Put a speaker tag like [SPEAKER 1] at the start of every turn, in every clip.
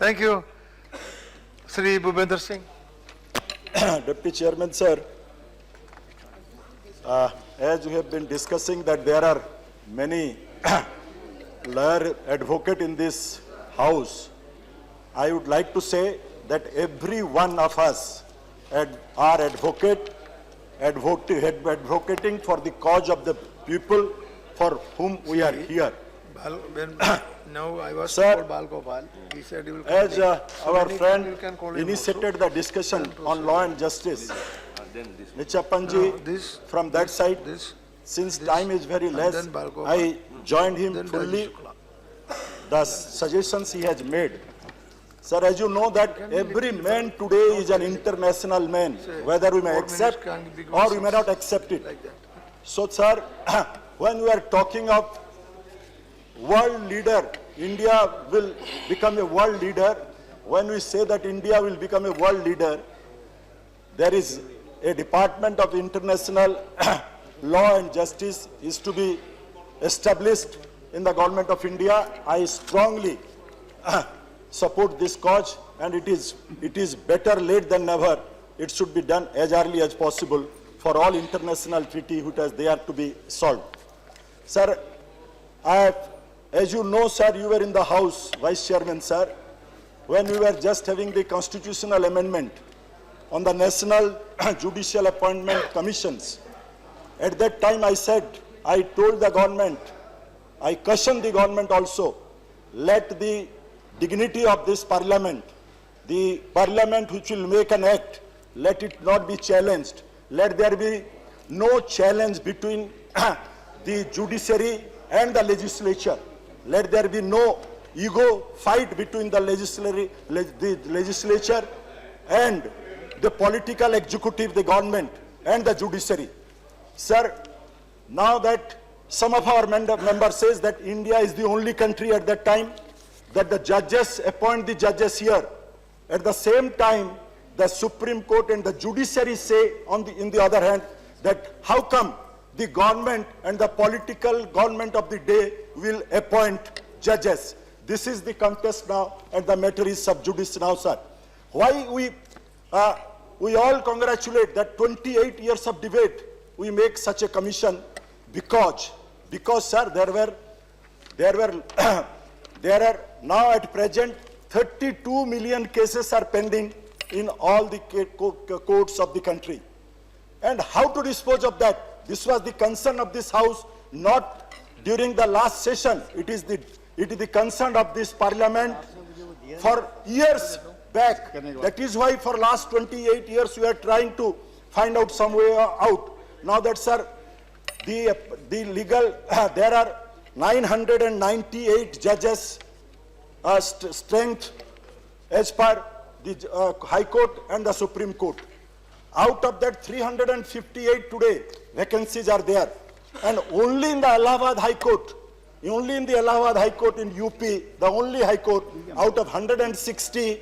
[SPEAKER 1] Thank you. Shri Bhupinder Singh.
[SPEAKER 2] Deputy Chairman, sir, as we have been discussing that there are many lawyer advocate in this house, I would like to say that every one of us are advocating for the cause of the people for whom we are here.
[SPEAKER 1] Now I was
[SPEAKER 2] Sir,
[SPEAKER 1] told Bal Gopal. He said he will
[SPEAKER 2] As our friend
[SPEAKER 1] you can call him
[SPEAKER 2] initiated the discussion on law and justice, Nichapanji
[SPEAKER 1] this,
[SPEAKER 2] from that side, since time is very less,
[SPEAKER 1] then Bal Gopal,
[SPEAKER 2] I joined him
[SPEAKER 1] then
[SPEAKER 2] fully.
[SPEAKER 1] Rajesh Shukla.
[SPEAKER 2] The suggestions he has made. Sir, as you know that every man today is an international man, whether we may accept or we may not accept it.
[SPEAKER 1] Like that.
[SPEAKER 2] So, sir, when we are talking of world leader, India will become a world leader. When we say that India will become a world leader, there is a Department of International Law and Justice is to be established in the government of India. I strongly support this cause, and it is better late than never. It should be done as early as possible for all international treaty which they are to be solved. Sir, as you know, sir, you were in the House, Vice Chairman, sir, when we were just having the constitutional amendment on the National Judicial Appointment Commissions. At that time I told the government, I cautioned the government also, let the dignity of this parliament, the parliament which will make an act, let it not be challenged. Let there be no challenge between the judiciary and the legislature. Let there be no ego fight between the legislature and the political executive, the government and the judiciary. Sir, now that some of our members says that India is the only country at that time that the judges appoint the judges here. At the same time, the Supreme Court and the judiciary say in the other hand that how come the government and the political government of the day will appoint judges. This is the contest now, and the matter is sub judice now, sir. Why we all congratulate that 28 years of debate we make such a commission because sir, there are now at present 32 million cases are pending in all the courts of the country. And how to dispose of that? This was the concern of this House, not during the last session. It is the concern of this Parliament for years back. That is why for last 28 years we are trying to find out some way out. Now that, sir, the legal, there are 998 judges strength as per the High Court and the Supreme Court. Out of that, 358 today vacancies are there, and only in the Allahabad High Court, in UP, the only High Court, out of 160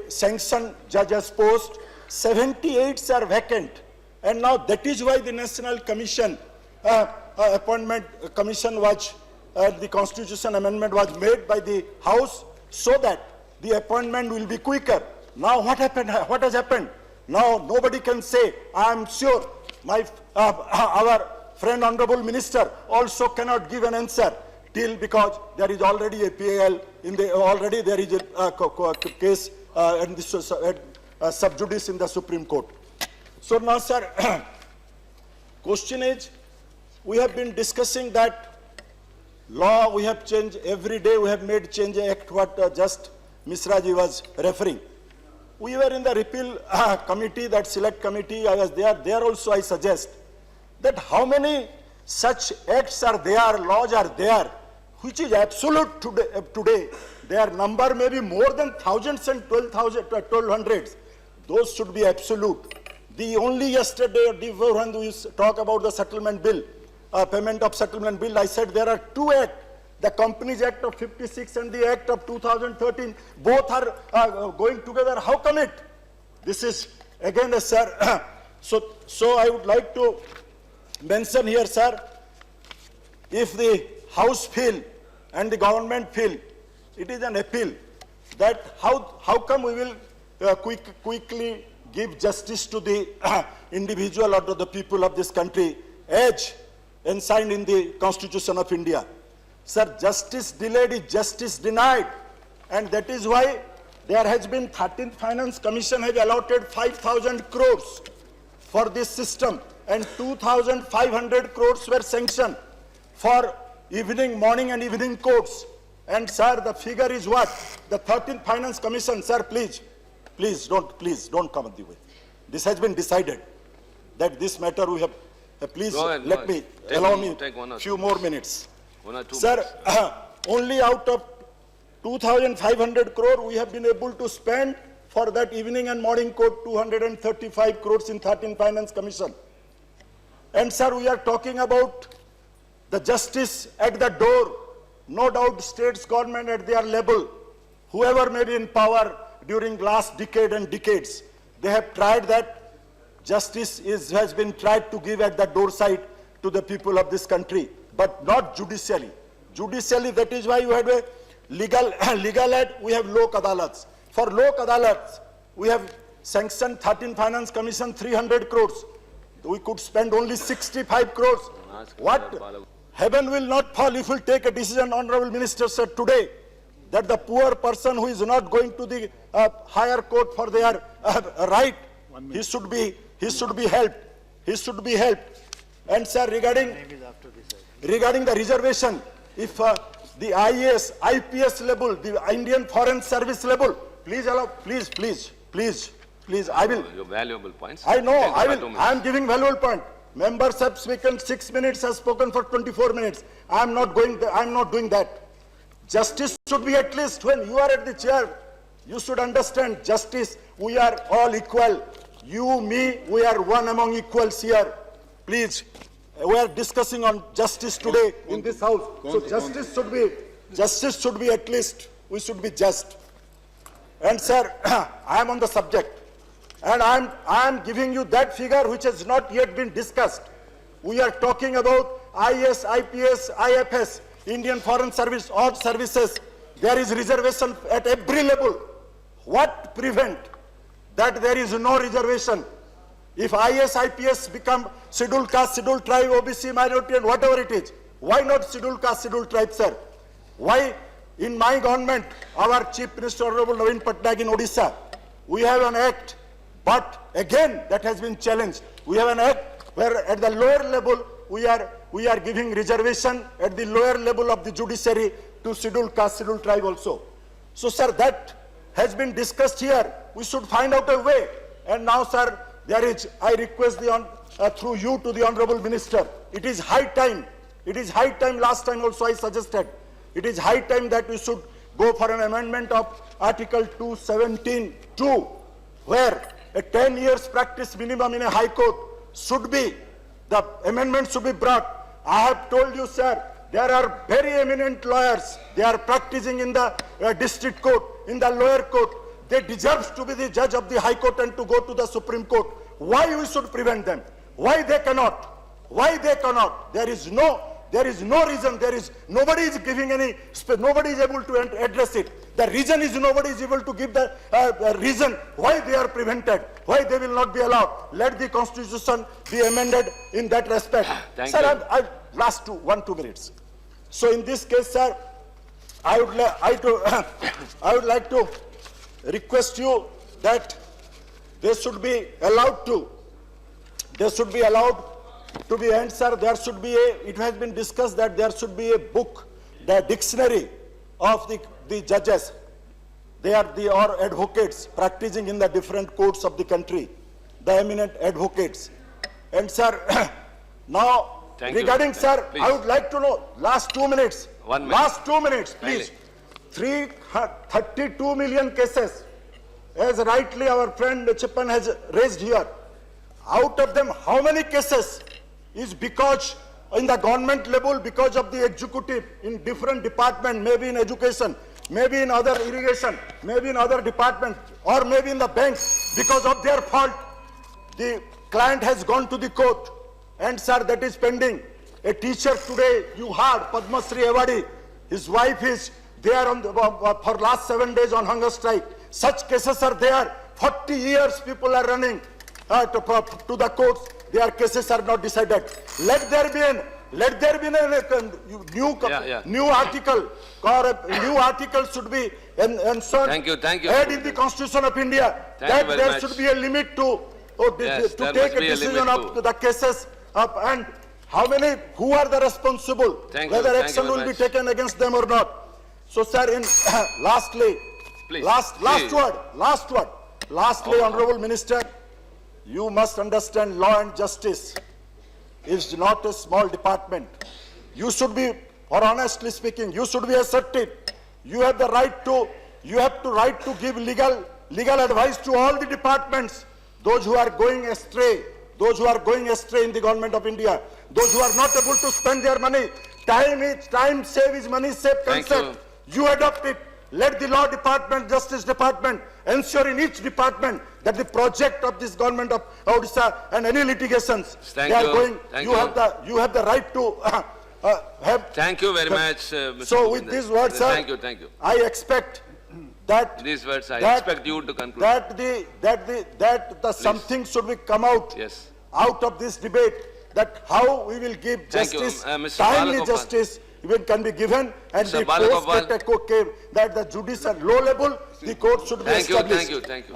[SPEAKER 2] sanctioned judges post, 78 are vacant. And now that is why the National Commission Appointment Commission was, the Constitution Amendment was made by the House so that the appointment will be quicker. Now what happened? What has happened? Now nobody can say. I am sure our friend Honorable Minister also cannot give an answer till, because there is already a PAL already there is a case and this was sub judice in the Supreme Court. So now, sir, question is, we have been discussing that law we have changed every day. We have made change act what just Misra ji was referring. We were in the repeal committee, that select committee. I was there. There also I suggest that how many such acts are there, laws are there, which is absolute today. Their number may be more than thousands and 1200s. Those should be absolute. The only yesterday, when we talk about the settlement bill, payment of settlement bill, I said there are two acts, the Companies Act of 56 and the Act of 2013, both are going together. How come it? This is again, sir. So I would like to mention here, sir, if the House feel and the government feel, it is an appeal that how come we will quickly give justice to the individual or to the people of this country as enshrined in the Constitution of India. Sir, justice delayed is justice denied, and that is why there has been 13th Finance Commission has allotted 5,000 crores for this system, and 2,500 crores were sanctioned for morning and evening courts. And sir, the figure is what? The 13th Finance Commission, sir, please don't come at the way. This has been decided that this matter we have, please allow me a few more minutes.
[SPEAKER 3] 1 or 2
[SPEAKER 2] Sir,
[SPEAKER 3] minutes.
[SPEAKER 2] only out of 2,500 crore we have been able to spend for that evening and morning court 235 crores in 13th Finance Commission. And sir, we are talking about the justice at the door. No doubt states government at their level, whoever may be in power during last decade and decades, they have tried that justice has been tried to give at the doorstep to the people of this country, but not judicially. Judicially, that is why you had a legal aid, we have lok adalats. For lok adalats, we have sanctioned 13th Finance Commission 300 crores. We could spend only 65 crores. What? Heaven will not fall if we take a decision, Honorable Minister said today, that the poor person who is not going to the higher court for their right, he should be helped. He should be helped. And sir, regarding the reservation, if the IAS, IPS level, the Indian Foreign Service level, please allow, please, I will.
[SPEAKER 3] Your valuable points.
[SPEAKER 2] I know,
[SPEAKER 3] Take
[SPEAKER 2] I
[SPEAKER 3] 1 or 2
[SPEAKER 2] will.
[SPEAKER 3] minutes.
[SPEAKER 2] I am giving valuable point. Members have spoken 6 minutes, has spoken for 24 minutes. I am not doing that. Justice should be at least, when you are at the chair, you should understand justice. We are all equal. You, me, we are one among equals here. Please, we are discussing on justice today in this house. So justice should be at least, we should be just. And sir, I am on the subject. And I am giving you that figure which has not yet been discussed. We are talking about IS, IPS, IFS, Indian Foreign Service, all services. There is reservation at every level. What prevent that there is no reservation? If IS, IPS become scheduled caste, scheduled tribe, OBC, minority, and whatever it is, why not scheduled caste, scheduled tribe, sir? Why in my government, our Chief Minister Honorable Naveen Patnaik in Odisha, we have an act, but again that has been challenged. We have an act where at the lower level we are giving reservation at the lower level of the judiciary to scheduled caste, scheduled tribe also. So sir, that has been discussed here. We should find out a way. And now sir, I request through you to the Honorable Minister, it is high time, last time also I suggested, it is high time that we should go for an amendment of Article 217(2), where a 10 years practice minimum in a high court should be, the amendment should be brought. I have told you, sir, there are very eminent lawyers, they are practicing in the district court, in the lower court. They deserve to be the judge of the high court and to go to the Supreme Court. Why we should prevent them? Why they cannot? Why they cannot? There is no reason. Nobody is giving nobody is able to address it. The reason is nobody is able to give the reason why they are prevented, why they will not be allowed. Let the Constitution be amended in that respect.
[SPEAKER 3] Thank
[SPEAKER 2] sir,
[SPEAKER 3] you.
[SPEAKER 2] I last 2 minutes. So in this case, sir, I would like to request you that they should be allowed to be answered. There should be it has been discussed that there should be a book, the dictionary of the judges. They are or advocates practicing in the different courts of the country, the eminent advocates. And sir, now
[SPEAKER 3] Thank you.
[SPEAKER 2] regarding sir,
[SPEAKER 3] Please.
[SPEAKER 2] I would like to know, last 2 minutes.
[SPEAKER 3] 1 minute.
[SPEAKER 2] Last 2 minutes, please. 32 million cases, as rightly our friend Chippan has raised here. Out of them, how many cases is because in the government level, because of the executive in different department, maybe in education, maybe in other irrigation, maybe in other department, or maybe in the banks, because of their fault, the client has gone to the court, and sir, that is pending. A teacher today, you heard, Padma Shri Awadi, his wife is They are on the, for last 7 days on hunger strike. Such cases are there. 40 years people are running to the courts. Their cases are not decided. Let there be a new article, or a new article should be ensured.
[SPEAKER 3] Thank you.
[SPEAKER 2] Add in the Constitution of India that there should be a limit to
[SPEAKER 3] Yes, there
[SPEAKER 2] take
[SPEAKER 3] must
[SPEAKER 2] a
[SPEAKER 3] be a
[SPEAKER 2] decision
[SPEAKER 3] limit
[SPEAKER 2] of
[SPEAKER 3] to-
[SPEAKER 2] the cases and how many, who are the responsible,
[SPEAKER 3] Thank you.
[SPEAKER 2] whether
[SPEAKER 3] Thank
[SPEAKER 2] action
[SPEAKER 3] you very
[SPEAKER 2] will be
[SPEAKER 3] much.
[SPEAKER 2] taken against them or not. So, sir, in lastly,
[SPEAKER 3] Please.
[SPEAKER 2] last
[SPEAKER 3] Please.
[SPEAKER 2] word. Lastly, Honorable Minister, you must understand law and justice is not a small department. You should be, or honestly speaking, you should be assertive. You have the right to, give legal advice to all the departments, those who are going astray, in the government of India, those who are not able to spend their money. Time save is money save
[SPEAKER 3] Thank
[SPEAKER 2] concept. You adopt it. Let the law department, justice department ensure in each department that the project of this government of Odisha and any litigations
[SPEAKER 3] Thank
[SPEAKER 2] they are
[SPEAKER 3] you.
[SPEAKER 2] going.
[SPEAKER 3] Thank
[SPEAKER 2] You have the right to have.
[SPEAKER 3] Thank you very much, Mr.
[SPEAKER 2] So with
[SPEAKER 3] Bhupinder.
[SPEAKER 2] these words, sir,
[SPEAKER 3] Thank you.
[SPEAKER 2] I expect that
[SPEAKER 3] These words, I
[SPEAKER 2] that-
[SPEAKER 3] expect you to conclude.
[SPEAKER 2] that something should be come out
[SPEAKER 3] Yes.
[SPEAKER 2] out of this debate, that how we will give
[SPEAKER 3] Thank you.
[SPEAKER 2] justice,
[SPEAKER 3] Mr.
[SPEAKER 2] timely
[SPEAKER 3] Balagopal.
[SPEAKER 2] justice even can be given, and
[SPEAKER 3] Mr.
[SPEAKER 2] the
[SPEAKER 3] Balagopal.
[SPEAKER 2] courts that the judicial low level, the court should be established.
[SPEAKER 3] Thank you.